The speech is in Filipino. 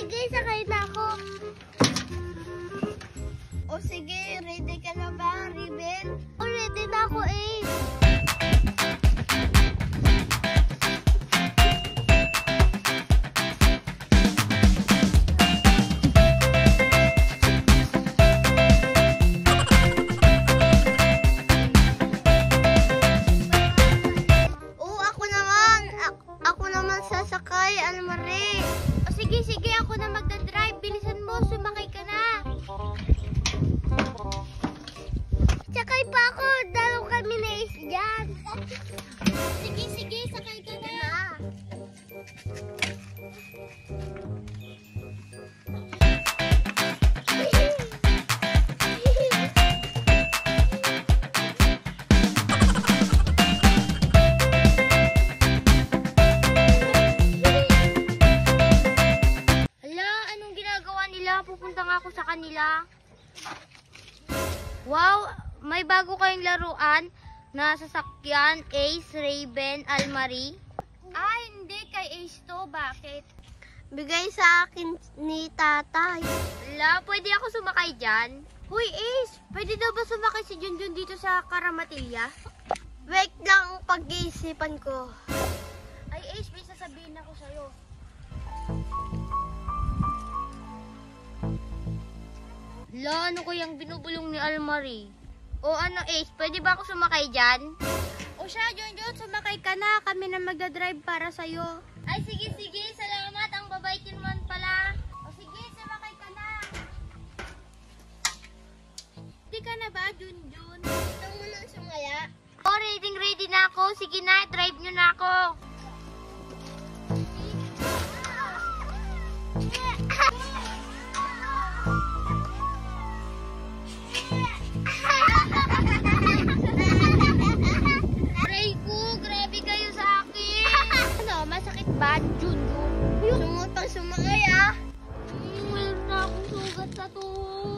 sige, sakay na ako. O sige, ready ka na ba, Riben? O, ready na ako eh. Sasakay, Almari. O sige, sige, ako na magdadrive. Bilisan mo, sumakay ka na. Sakay pa ako, dalaw kami na dyan. Sige, sige, sakay ka na. Pupunta nga ako sa kanila. Wow, may bago kayong laruan na sasakyan, Ace, Raven, Almari. Ah, hindi kay Ace to. Bakit? Bigay sa akin ni tatay. Wala, pwede ako sumakay dyan? Huy, Ace, pwede daw ba sumakay si Junjun dito sa Karamatilya? Wait lang, pag-iisipan ko. Ay, Ace, may sasabihin ako sa'yo. La, ano kayang binubulong ni Almari? O ano, Ace, pwede ba ako sumakay dyan? O siya, Junjun, sumakay ka na. Kami na magdadrive para sa'yo. Ay, sige, sige. Salamat. Ang babaitin man pala. O sige, sumakay ka na. Hindi ka na ba, Junjun? Gusto mo nang sumaya? O, ready na ako. Sige na, drive nyo na ako. Bad, Junjun. Sumutang sumakay ah. Mayroon na akong sugat sa tuhod.